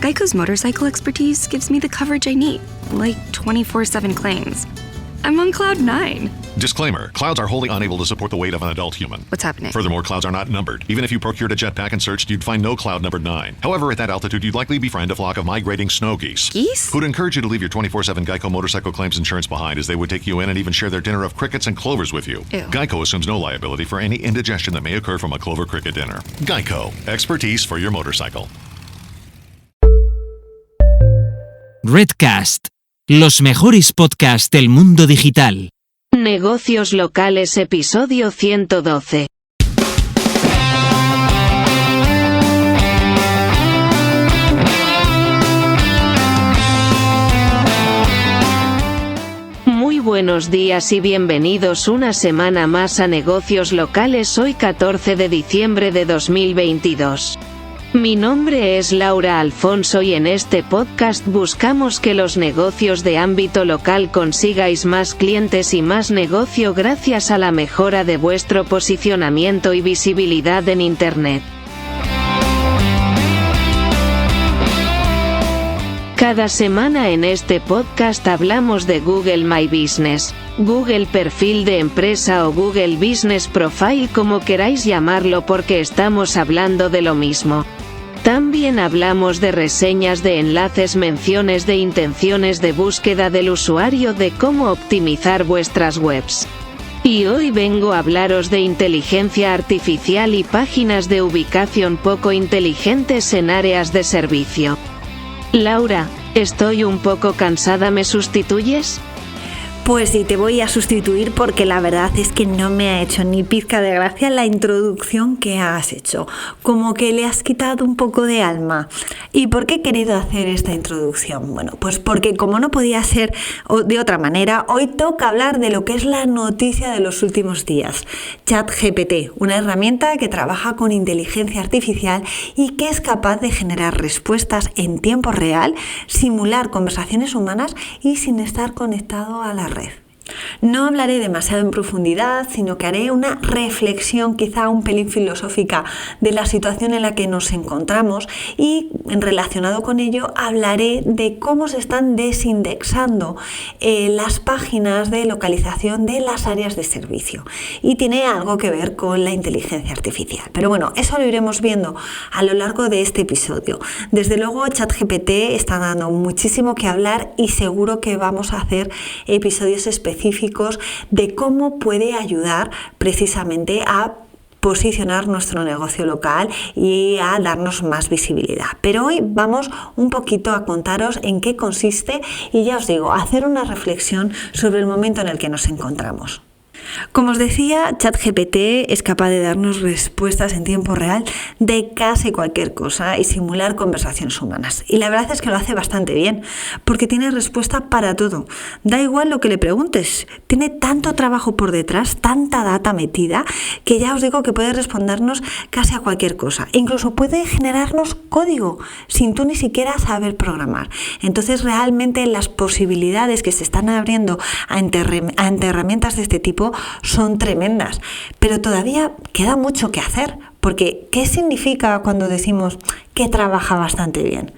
Geico's motorcycle expertise gives me the coverage I need, like 24/7 claims. I'm on cloud 9. Disclaimer, clouds are wholly unable to support the weight of an adult human. What's happening? Furthermore, clouds are not numbered. Even if you procured a jetpack and searched, you'd find no cloud numbered 9. However, at that altitude, you'd likely befriend a flock of migrating snow geese. Geese? Who'd encourage you to leave your 24/7 Geico motorcycle claims insurance behind, as they would take you in and even share their dinner of crickets and clovers with you. Ew. Geico assumes no liability for any indigestion that may occur from a clover cricket dinner. Geico, expertise for your motorcycle. Redcast, los mejores podcasts del mundo digital. Negocios locales, episodio 112. Muy buenos días y bienvenidos una semana más a Negocios Locales, hoy 14 de diciembre de 2022. Mi nombre es Laura Alfonso y en este podcast buscamos que los negocios de ámbito local consigáis más clientes y más negocio gracias a la mejora de vuestro posicionamiento y visibilidad en Internet. Cada semana en este podcast hablamos de Google My Business, Google Perfil de Empresa o Google Business Profile, como queráis llamarlo, porque estamos hablando de lo mismo. También hablamos de reseñas de enlaces, menciones de intenciones de búsqueda del usuario, de cómo optimizar vuestras webs. Y hoy vengo a hablaros de inteligencia artificial y páginas de ubicación poco inteligentes en áreas de servicio. Laura, estoy un poco cansada, ¿me sustituyes? Pues sí, te voy a sustituir porque la verdad es que no me ha hecho ni pizca de gracia la introducción que has hecho. Como que le has quitado un poco de alma. ¿Y por qué he querido hacer esta introducción? Bueno, pues porque como no podía ser de otra manera, hoy toca hablar de lo que es la noticia de los últimos días. ChatGPT, una herramienta que trabaja con inteligencia artificial y que es capaz de generar respuestas en tiempo real, simular conversaciones humanas y sin estar conectado a la red. No hablaré demasiado en profundidad, sino que haré una reflexión quizá un pelín filosófica de la situación en la que nos encontramos y relacionado con ello hablaré de cómo se están desindexando las páginas de localización de las áreas de servicio y tiene algo que ver con la inteligencia artificial. Pero bueno, eso lo iremos viendo a lo largo de este episodio. Desde luego ChatGPT está dando muchísimo que hablar y seguro que vamos a hacer episodios específicos de cómo puede ayudar precisamente a posicionar nuestro negocio local y a darnos más visibilidad. Pero hoy vamos un poquito a contaros en qué consiste y ya os digo, a hacer una reflexión sobre el momento en el que nos encontramos. Como os decía, ChatGPT es capaz de darnos respuestas en tiempo real de casi cualquier cosa y simular conversaciones humanas. Y la verdad es que lo hace bastante bien, porque tiene respuesta para todo. Da igual lo que le preguntes, tiene tanto trabajo por detrás, tanta data metida, que ya os digo que puede respondernos casi a cualquier cosa. Incluso puede generarnos código sin tú ni siquiera saber programar. Entonces realmente las posibilidades que se están abriendo ante herramientas de este tipo son tremendas, pero todavía queda mucho que hacer, porque ¿qué significa cuando decimos que trabaja bastante bien?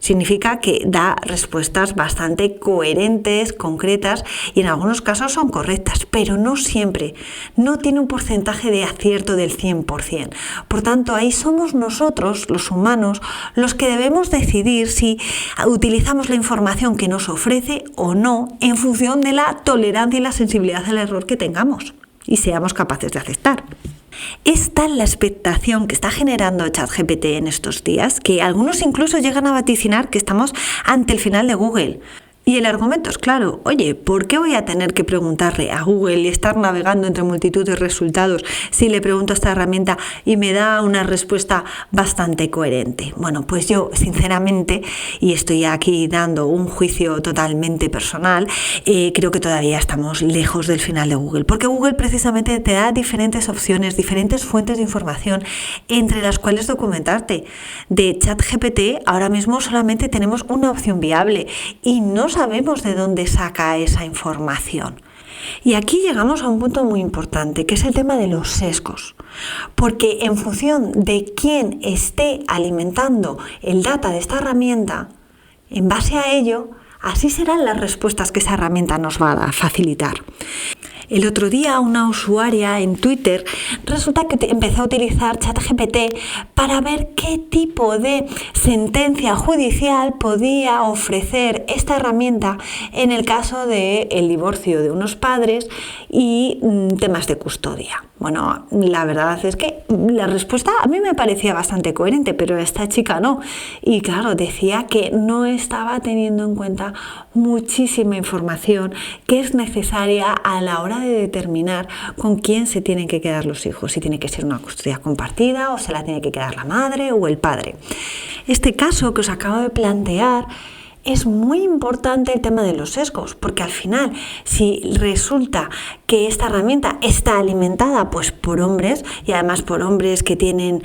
Significa que da respuestas bastante coherentes, concretas y en algunos casos son correctas, pero no siempre. No tiene un porcentaje de acierto del 100%. Por tanto, ahí somos nosotros, los humanos, los que debemos decidir si utilizamos la información que nos ofrece o no en función de la tolerancia y la sensibilidad al error que tengamos y seamos capaces de aceptar. Es tal la expectación que está generando ChatGPT en estos días que algunos incluso llegan a vaticinar que estamos ante el final de Google. Y el argumento es claro, oye, ¿por qué voy a tener que preguntarle a Google y estar navegando entre multitud de resultados si le pregunto a esta herramienta y me da una respuesta bastante coherente? Bueno, pues yo sinceramente, y estoy aquí dando un juicio totalmente personal, creo que todavía estamos lejos del final de Google, porque Google precisamente te da diferentes opciones, diferentes fuentes de información entre las cuales documentarte. De ChatGPT ahora mismo solamente tenemos una opción viable y no sabemos de dónde saca esa información. Y aquí llegamos a un punto muy importante, que es el tema de los sesgos. Porque en función de quién esté alimentando el data de esta herramienta, en base a ello, así serán las respuestas que esa herramienta nos va a facilitar. El otro día una usuaria en Twitter resulta que empezó a utilizar ChatGPT para ver qué tipo de sentencia judicial podía ofrecer esta herramienta en el caso del divorcio de unos padres y temas de custodia. Bueno, la verdad es que la respuesta a mí me parecía bastante coherente, pero esta chica no. Y claro, decía que no estaba teniendo en cuenta muchísima información que es necesaria a la hora de determinar con quién se tienen que quedar los hijos, si tiene que ser una custodia compartida o se la tiene que quedar la madre o el padre. Este caso que os acabo de plantear es muy importante el tema de los sesgos, porque al final, si resulta que esta herramienta está alimentada pues por hombres, y además por hombres que tienen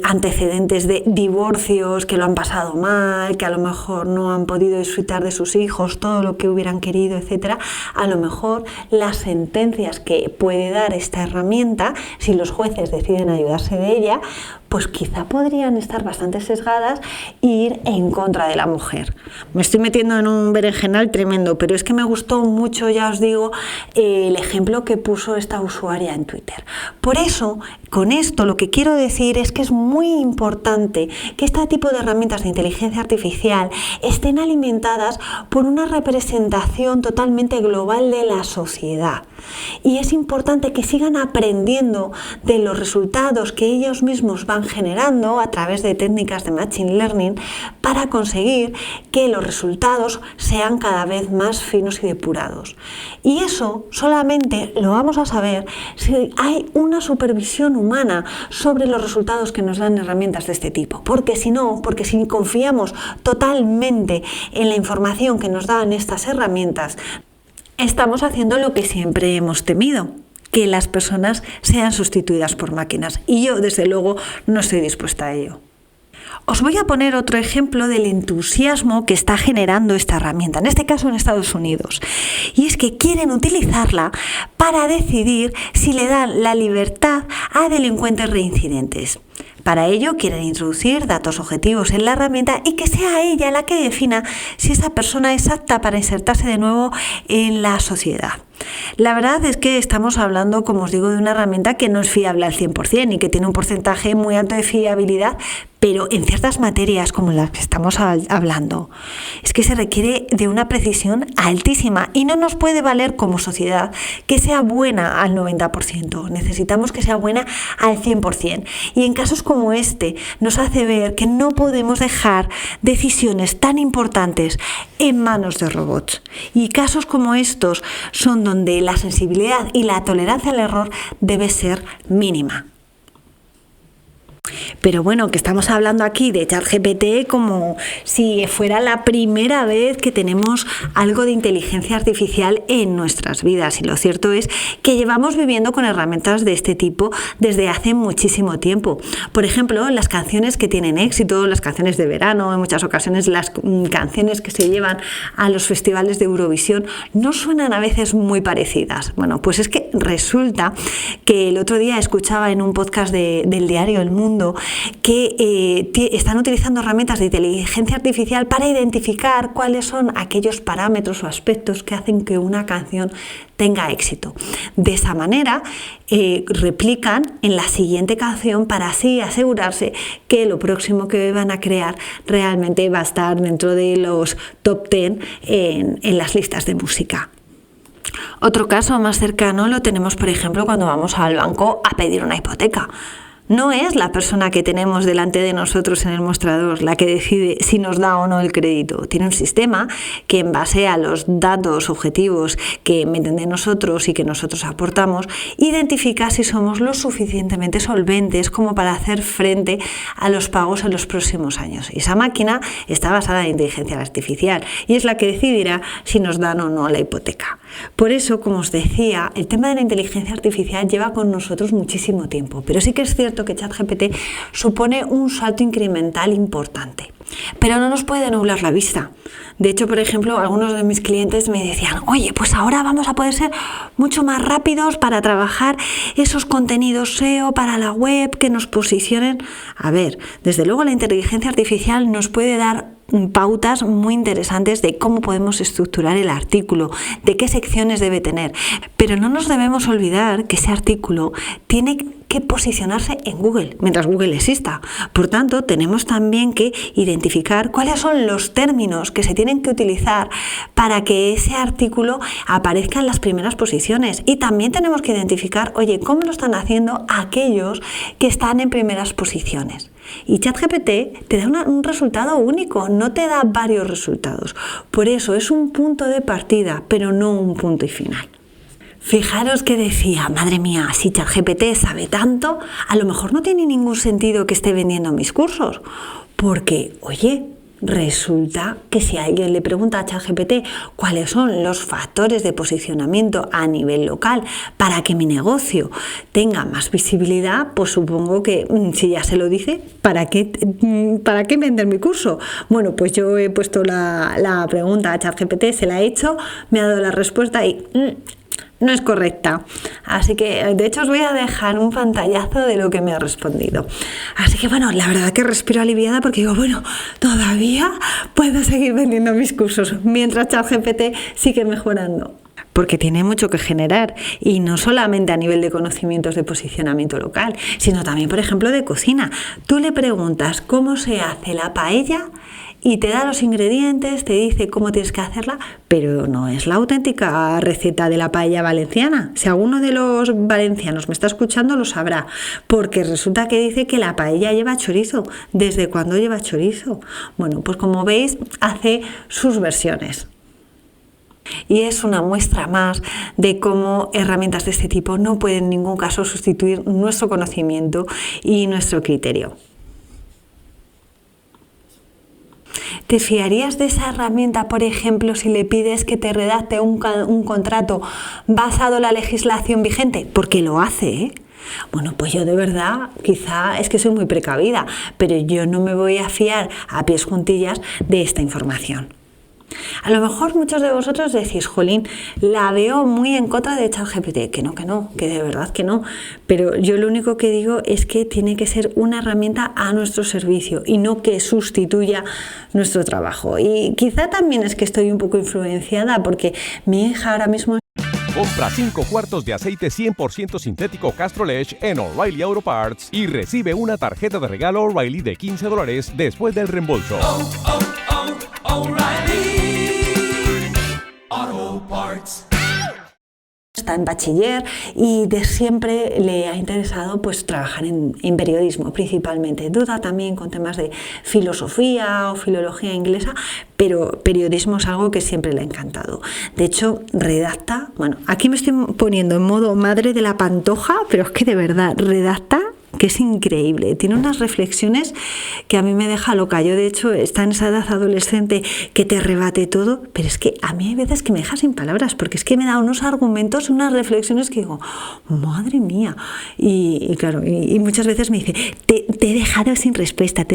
antecedentes de divorcios, que lo han pasado mal, que a lo mejor no han podido disfrutar de sus hijos todo lo que hubieran querido, etcétera, a lo mejor las sentencias que puede dar esta herramienta, si los jueces deciden ayudarse de ella, pues quizá podrían estar bastante sesgadas e ir en contra de la mujer. Me estoy metiendo en un berenjenal tremendo, pero es que me gustó mucho, ya os digo, el ejemplo que puso esta usuaria en Twitter. Por eso, con esto lo que quiero decir es que es muy importante que este tipo de herramientas de inteligencia artificial estén alimentadas por una representación totalmente global de la sociedad. Y es importante que sigan aprendiendo de los resultados que ellos mismos van generando a través de técnicas de Machine Learning para conseguir que los resultados sean cada vez más finos y depurados. Y eso solamente lo vamos a saber si hay una supervisión humana sobre los resultados que nos dan herramientas de este tipo. Porque si confiamos totalmente en la información que nos dan estas herramientas, estamos haciendo lo que siempre hemos temido, que las personas sean sustituidas por máquinas. Y yo, desde luego, no estoy dispuesta a ello. Os voy a poner otro ejemplo del entusiasmo que está generando esta herramienta, en este caso en Estados Unidos. Y es que quieren utilizarla para decidir si le dan la libertad a delincuentes reincidentes. Para ello quieren introducir datos objetivos en la herramienta y que sea ella la que defina si esa persona es apta para insertarse de nuevo en la sociedad. La verdad es que estamos hablando, como os digo, de una herramienta que no es fiable al 100% y que tiene un porcentaje muy alto de fiabilidad, pero en ciertas materias como las que estamos hablando, es que se requiere de una precisión altísima y no nos puede valer como sociedad que sea buena al 90%. Necesitamos que sea buena al 100%. Y en casos como este nos hace ver que no podemos dejar decisiones tan importantes en manos de robots. Y casos como estos son donde la sensibilidad y la tolerancia al error debe ser mínima. Pero bueno, que estamos hablando aquí de ChatGPT como si fuera la primera vez que tenemos algo de inteligencia artificial en nuestras vidas. Y lo cierto es que llevamos viviendo con herramientas de este tipo desde hace muchísimo tiempo. Por ejemplo, las canciones que tienen éxito, las canciones de verano, en muchas ocasiones las canciones que se llevan a los festivales de Eurovisión, no suenan a veces muy parecidas. Bueno, pues es que resulta que el otro día escuchaba en un podcast del diario El Mundo que están utilizando herramientas de inteligencia artificial para identificar cuáles son aquellos parámetros o aspectos que hacen que una canción tenga éxito. De esa manera replican en la siguiente canción para así asegurarse que lo próximo que van a crear realmente va a estar dentro de los top 10 en las listas de música. Otro caso más cercano lo tenemos, por ejemplo, cuando vamos al banco a pedir una hipoteca. No es la persona que tenemos delante de nosotros en el mostrador la que decide si nos da o no el crédito. Tiene un sistema que, en base a los datos objetivos que meten de nosotros y que nosotros aportamos, identifica si somos lo suficientemente solventes como para hacer frente a los pagos en los próximos años. Y esa máquina está basada en inteligencia artificial y es la que decidirá si nos dan o no la hipoteca. Por eso, como os decía, el tema de la inteligencia artificial lleva con nosotros muchísimo tiempo, pero sí que es cierto que ChatGPT supone un salto incremental importante. pero no nos puede nublar la vista. De hecho, por ejemplo, algunos de mis clientes me decían, oye, pues ahora vamos a poder ser mucho más rápidos para trabajar esos contenidos SEO para la web que nos posicionen. A ver, desde luego la inteligencia artificial nos puede dar pautas muy interesantes de cómo podemos estructurar el artículo, de qué secciones debe tener, pero no nos debemos olvidar que ese artículo tiene que posicionarse en Google, mientras Google exista. Por tanto, tenemos también que identificar cuáles son los términos que se tienen que utilizar para que ese artículo aparezca en las primeras posiciones. Y también tenemos que identificar, oye, cómo lo están haciendo aquellos que están en primeras posiciones. Y ChatGPT te da un resultado único, no te da varios resultados. Por eso es un punto de partida, pero no un punto y final. Fijaros que decía, madre mía, si ChatGPT sabe tanto, a lo mejor no tiene ningún sentido que esté vendiendo mis cursos. Porque, oye, resulta que si alguien le pregunta a ChatGPT cuáles son los factores de posicionamiento a nivel local para que mi negocio tenga más visibilidad, pues supongo que si ya se lo dice, ¿para qué vender mi curso? Bueno, pues yo he puesto la pregunta a ChatGPT, se la he hecho, me ha dado la respuesta y no es correcta. Así que, de hecho, os voy a dejar un pantallazo de lo que me ha respondido. Así que, bueno, la verdad que respiro aliviada porque digo, bueno, todavía puedo seguir vendiendo mis cursos mientras ChatGPT sigue mejorando. Porque tiene mucho que generar, y no solamente a nivel de conocimientos de posicionamiento local, sino también, por ejemplo, de cocina. Tú le preguntas cómo se hace la paella y te da los ingredientes, te dice cómo tienes que hacerla, pero no es la auténtica receta de la paella valenciana. Si alguno de los valencianos me está escuchando lo sabrá, porque resulta que dice que la paella lleva chorizo. ¿Desde cuándo lleva chorizo? Bueno, pues como veis, hace sus versiones. Y es una muestra más de cómo herramientas de este tipo no pueden en ningún caso sustituir nuestro conocimiento y nuestro criterio. ¿Te fiarías de esa herramienta, por ejemplo, si le pides que te redacte un contrato basado en la legislación vigente? Porque lo hace, ¿eh? Bueno, pues yo de verdad, quizá es que soy muy precavida, pero yo no me voy a fiar a pies juntillas de esta información. A lo mejor muchos de vosotros decís, jolín, la veo muy en contra de ChatGPT, que no, que de verdad que no, pero yo lo único que digo es que tiene que ser una herramienta a nuestro servicio y no que sustituya nuestro trabajo. Y quizá también es que estoy un poco influenciada porque mi hija ahora mismo... Compra 5 cuartos de aceite 100% sintético Castrol Edge en O'Reilly Auto Parts y recibe una tarjeta de regalo O'Reilly de $15 después del reembolso. Está en bachiller y de siempre le ha interesado pues trabajar en periodismo principalmente. Duda también con temas de filosofía o filología inglesa, pero periodismo es algo que siempre le ha encantado. De hecho, redacta, bueno, aquí me estoy poniendo en modo madre de la Pantoja, pero es que de verdad redacta que es increíble, tiene unas reflexiones que a mí me deja loca. Yo de hecho está en esa edad adolescente que te rebate todo, pero es que a mí hay veces que me deja sin palabras, porque es que me da unos argumentos, unas reflexiones que digo, madre mía, y claro, y muchas veces me dice, te he dejado sin respuesta,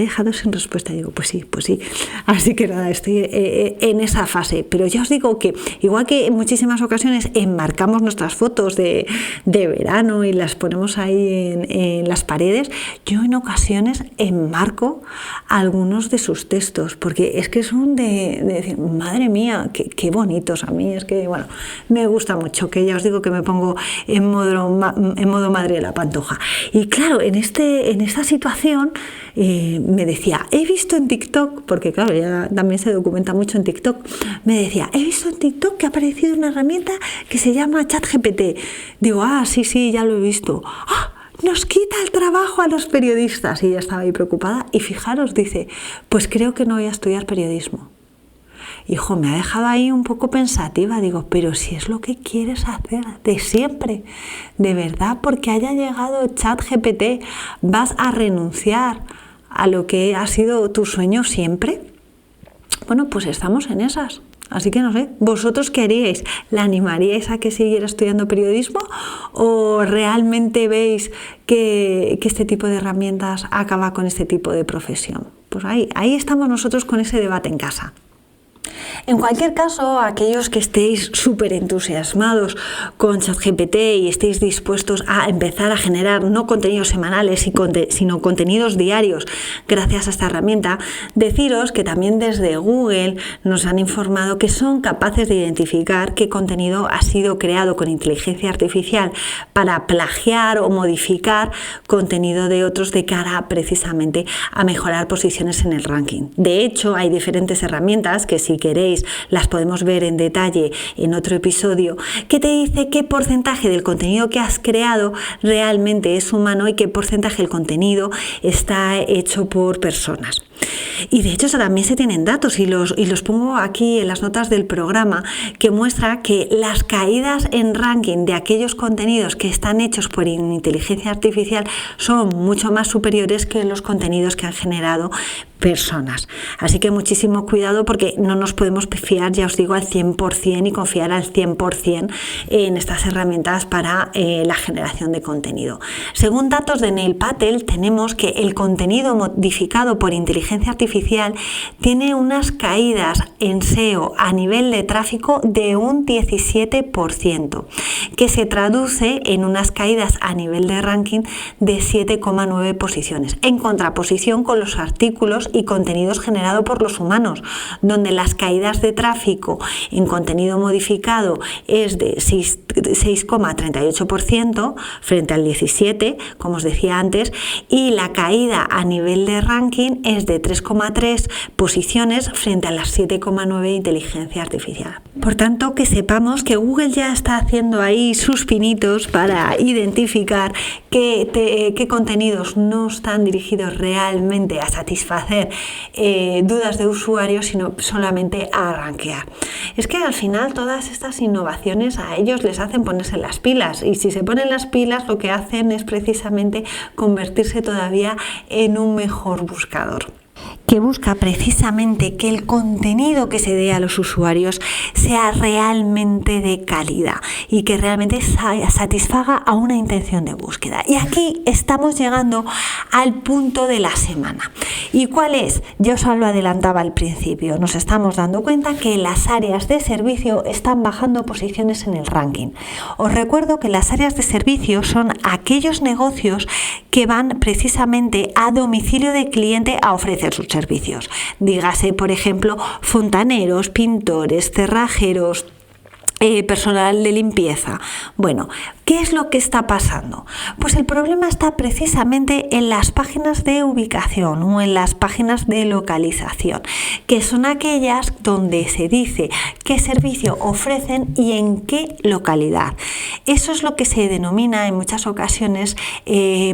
y digo, pues sí, así que nada, estoy en esa fase, pero ya os digo que igual que en muchísimas ocasiones enmarcamos nuestras fotos de verano y las ponemos ahí en las paredes, yo en ocasiones enmarco algunos de sus textos, porque es que son de decir, madre mía, qué bonitos. A mí es que, bueno, me gusta mucho, que ya os digo que me pongo en modo madre de la Pantoja. Y claro, en esta situación me decía, he visto en TikTok, porque claro, ella también se documenta mucho en TikTok, me decía, he visto en TikTok que ha aparecido una herramienta que se llama ChatGPT. Digo, sí, ya lo he visto. Nos quita el trabajo a los periodistas. Y ella estaba ahí preocupada y fijaros, dice, pues creo que no voy a estudiar periodismo. Hijo, me ha dejado ahí un poco pensativa. Digo, pero si es lo que quieres hacer de siempre, de verdad, porque haya llegado ChatGPT, ¿vas a renunciar a lo que ha sido tu sueño siempre? Bueno, pues estamos en esas. Así que no sé, ¿vosotros qué haríais? ¿La animaríais a que siguiera estudiando periodismo o realmente veis que este tipo de herramientas acaba con este tipo de profesión? Pues ahí estamos nosotros con ese debate en casa. En cualquier caso, aquellos que estéis súper entusiasmados con ChatGPT y estéis dispuestos a empezar a generar no contenidos semanales, sino contenidos diarios gracias a esta herramienta, deciros que también desde Google nos han informado que son capaces de identificar qué contenido ha sido creado con inteligencia artificial para plagiar o modificar contenido de otros de cara precisamente a mejorar posiciones en el ranking. De hecho, hay diferentes herramientas que si queréis las podemos ver en detalle en otro episodio, que te dice qué porcentaje del contenido que has creado realmente es humano y qué porcentaje del contenido está hecho por personas. Y de hecho también se tienen datos y los pongo aquí en las notas del programa, que muestra que las caídas en ranking de aquellos contenidos que están hechos por inteligencia artificial son mucho más superiores que los contenidos que han generado personas. Así que muchísimo cuidado, porque no nos podemos fiar, ya os digo, al 100% y confiar al 100% en estas herramientas para la generación de contenido. Según datos de Neil Patel, tenemos que el contenido modificado por inteligencia artificial tiene unas caídas en SEO a nivel de tráfico de un 17%, que se traduce en unas caídas a nivel de ranking de 7,9 posiciones, en contraposición con los artículos y contenidos generados por los humanos, donde las caídas de tráfico en contenido modificado es de 6,38% frente al 17%, como os decía antes, y la caída a nivel de ranking es de 3,3 posiciones frente a las 7,9 de inteligencia artificial. Por tanto, que sepamos que Google ya está haciendo ahí sus pinitos para identificar qué contenidos no están dirigidos realmente a satisfacer dudas de usuarios, sino solamente a rankear. Es que al final todas estas innovaciones a ellos les hacen ponerse las pilas, y si se ponen las pilas lo que hacen es precisamente convertirse todavía en un mejor buscador, que busca precisamente que el contenido que se dé a los usuarios sea realmente de calidad y que realmente satisfaga a una intención de búsqueda. Y aquí estamos llegando al punto de la semana. ¿Y cuál es? Yo os lo adelantaba al principio. Nos estamos dando cuenta que las áreas de servicio están bajando posiciones en el ranking. Os recuerdo que las áreas de servicio son aquellos negocios que van precisamente a domicilio del cliente a ofrecer sus servicios. Dígase, por ejemplo, fontaneros, pintores, cerrajeros, personal de limpieza. Bueno, ¿qué es lo que está pasando? Pues el problema está precisamente en las páginas de ubicación o en las páginas de localización, que son aquellas donde se dice qué servicio ofrecen y en qué localidad. Eso es lo que se denomina en muchas ocasiones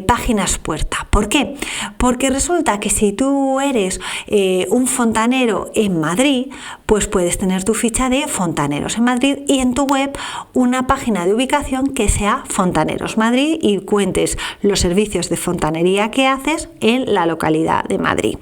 páginas puerta. ¿Por qué? Porque resulta que si tú eres un fontanero en Madrid, pues puedes tener tu ficha de fontaneros en Madrid y en tu web una página de ubicación que sea Fontaneros Madrid y cuentes los servicios de fontanería que haces en la localidad de Madrid.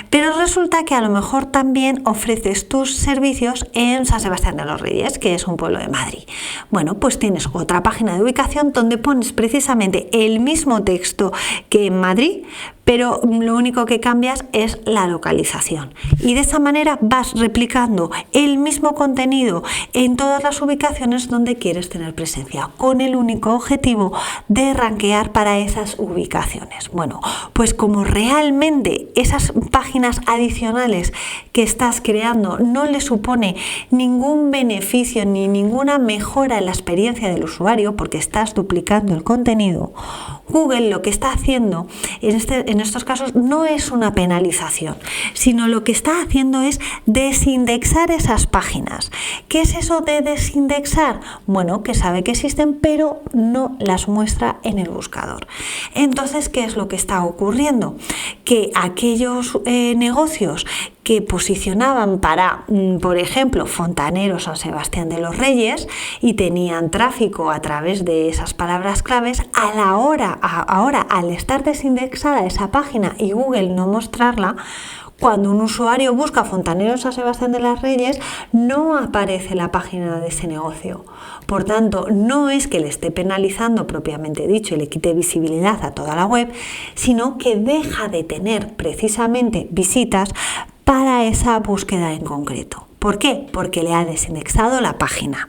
Pero resulta que a lo mejor también ofreces tus servicios en San Sebastián de los Reyes, que es un pueblo de Madrid. Bueno, pues tienes otra página de ubicación donde pones precisamente el mismo texto que en Madrid, pero lo único que cambias es la localización. Y de esa manera vas replicando el mismo contenido en todas las ubicaciones donde quieres tener presencia, con el único objetivo de rankear para esas ubicaciones. Bueno, pues como realmente esas páginas adicionales que estás creando no le supone ningún beneficio ni ninguna mejora en la experiencia del usuario, porque estás duplicando el contenido, Google lo que está haciendo en estos casos no es una penalización, sino lo que está haciendo es desindexar esas páginas. ¿Qué es eso de desindexar? Bueno, que sabe que existen, pero no las muestra en el buscador. Entonces, ¿qué es lo que está ocurriendo? Que aquellos negocios que posicionaban para, por ejemplo, fontaneros San Sebastián de los Reyes y tenían tráfico a través de esas palabras claves, ahora al estar desindexada esa página y Google no mostrarla, Cuando un usuario busca Fontaneros San Sebastián de las Reyes, no aparece la página de ese negocio. Por tanto, no es que le esté penalizando propiamente dicho y le quite visibilidad a toda la web, sino que deja de tener precisamente visitas para esa búsqueda en concreto. ¿Por qué? Porque le ha desindexado la página.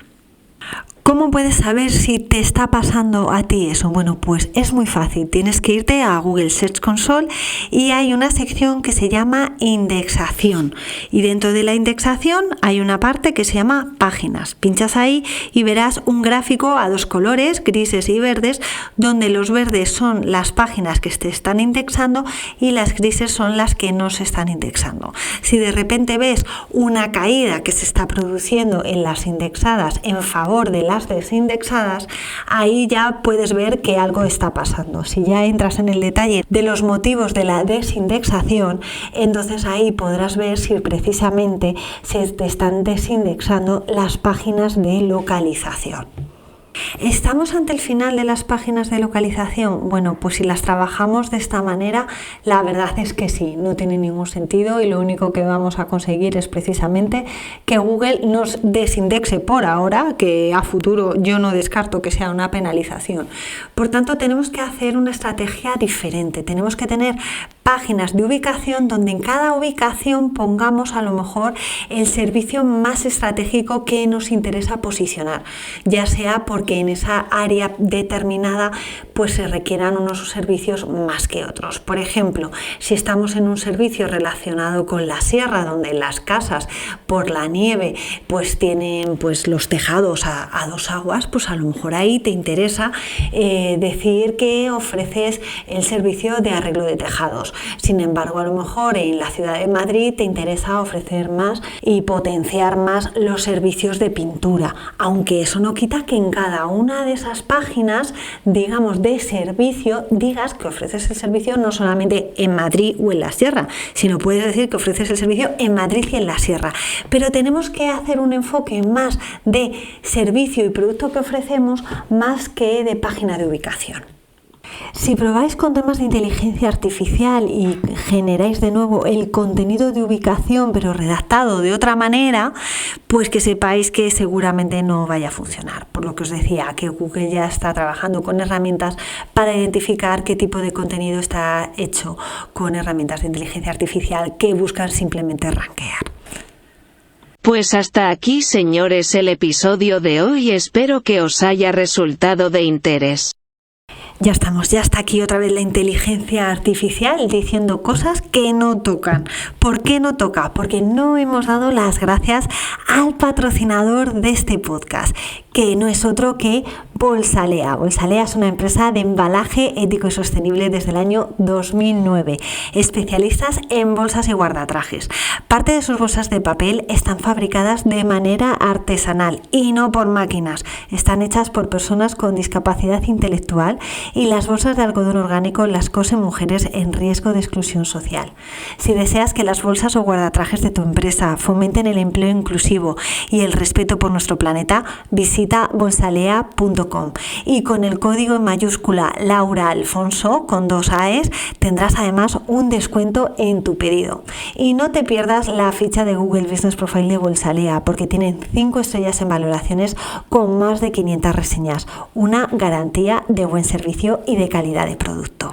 ¿Cómo puedes saber si te está pasando a ti eso? Bueno, pues es muy fácil. Tienes que irte a Google Search Console y hay una sección que se llama indexación. Y dentro de la indexación hay una parte que se llama páginas. Pinchas ahí y verás un gráfico a dos colores, grises y verdes, donde los verdes son las páginas que te están indexando y las grises son las que no se están indexando. Si de repente ves una caída que se está produciendo en las indexadas en favor de las desindexadas, ahí ya puedes ver que algo está pasando. Si ya entras en el detalle de los motivos de la desindexación, entonces ahí podrás ver si precisamente se te están desindexando las páginas de localización. ¿Estamos ante el final de las páginas de localización? Bueno, pues si las trabajamos de esta manera, la verdad es que sí, no tiene ningún sentido y lo único que vamos a conseguir es precisamente que Google nos desindexe por ahora, que a futuro yo no descarto que sea una penalización. Por tanto, tenemos que hacer una estrategia diferente, tenemos que tener páginas de ubicación donde en cada ubicación pongamos a lo mejor el servicio más estratégico que nos interesa posicionar, ya sea porque en esa área determinada pues se requieran unos servicios más que otros. Por ejemplo, si estamos en un servicio relacionado con la sierra, donde las casas por la nieve pues tienen pues los tejados a dos aguas, pues a lo mejor ahí te interesa decir que ofreces el servicio de arreglo de tejados. Sin embargo, a lo mejor en la ciudad de Madrid te interesa ofrecer más y potenciar más los servicios de pintura, aunque eso no quita que en cada una de esas páginas, digamos, de servicio, digas que ofreces el servicio no solamente en Madrid o en la sierra, sino puedes decir que ofreces el servicio en Madrid y en la sierra. Pero tenemos que hacer un enfoque más de servicio y producto que ofrecemos más que de página de ubicación. Si probáis con temas de inteligencia artificial y generáis de nuevo el contenido de ubicación pero redactado de otra manera, pues que sepáis que seguramente no vaya a funcionar. Por lo que os decía, que Google ya está trabajando con herramientas para identificar qué tipo de contenido está hecho con herramientas de inteligencia artificial que buscan simplemente rankear. Pues hasta aquí, señores, el episodio de hoy. Espero que os haya resultado de interés. Ya estamos, ya está aquí otra vez la inteligencia artificial diciendo cosas que no tocan. ¿Por qué no toca? Porque no hemos dado las gracias al patrocinador de este podcast, que no es otro que Bolsalea. Bolsalea es una empresa de embalaje ético y sostenible desde el año 2009, especialistas en bolsas y guardatrajes. Parte de sus bolsas de papel están fabricadas de manera artesanal y no por máquinas. Están hechas por personas con discapacidad intelectual y las bolsas de algodón orgánico las cosen mujeres en riesgo de exclusión social. Si deseas que las bolsas o guardatrajes de tu empresa fomenten el empleo inclusivo y el respeto por nuestro planeta, visita bolsalea.com y con el código en mayúscula Laura Alfonso con 2 AEs tendrás además un descuento en tu pedido. Y no te pierdas la ficha de Google Business Profile de Bolsalea, porque tienen 5 estrellas en valoraciones con más de 500 reseñas, una garantía de buen servicio y de calidad de producto.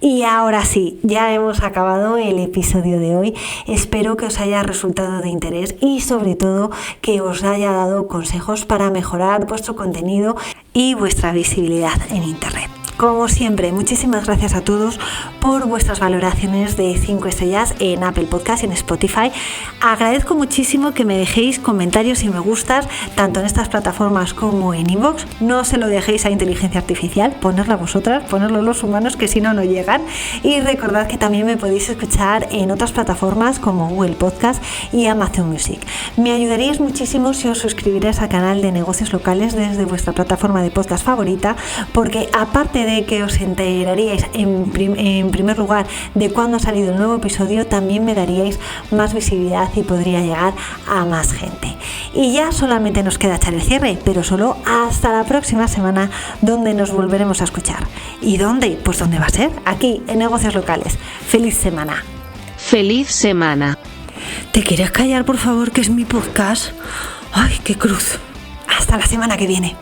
Y ahora sí, ya hemos acabado el episodio de hoy. Espero que os haya resultado de interés y sobre todo que os haya dado consejos para mejorar vuestro contenido y vuestra visibilidad en Internet. Como siempre, muchísimas gracias a todos por vuestras valoraciones de 5 estrellas en Apple Podcast y en Spotify. Agradezco muchísimo que me dejéis comentarios y me gustas tanto en estas plataformas como en iVoox. No se lo dejéis a inteligencia artificial, ponerla vosotras, ponerlo los humanos, que si no, no llegan. Y recordad que también me podéis escuchar en otras plataformas como Google Podcast y Amazon Music. Me ayudaríais muchísimo si os suscribierais al canal de negocios locales desde vuestra plataforma de podcast favorita, porque aparte de que os enteraríais en primer lugar de cuándo ha salido el nuevo episodio, también me daríais más visibilidad y podría llegar a más gente. Y ya solamente nos queda echar el cierre, pero solo hasta la próxima semana, donde nos volveremos a escuchar. ¿Y dónde? Pues ¿dónde va a ser? Aquí, en Negocios Locales. ¡Feliz semana! ¡Feliz semana! ¿Te quieres callar, por favor, que es mi podcast? ¡Ay, qué cruz! Hasta la semana que viene.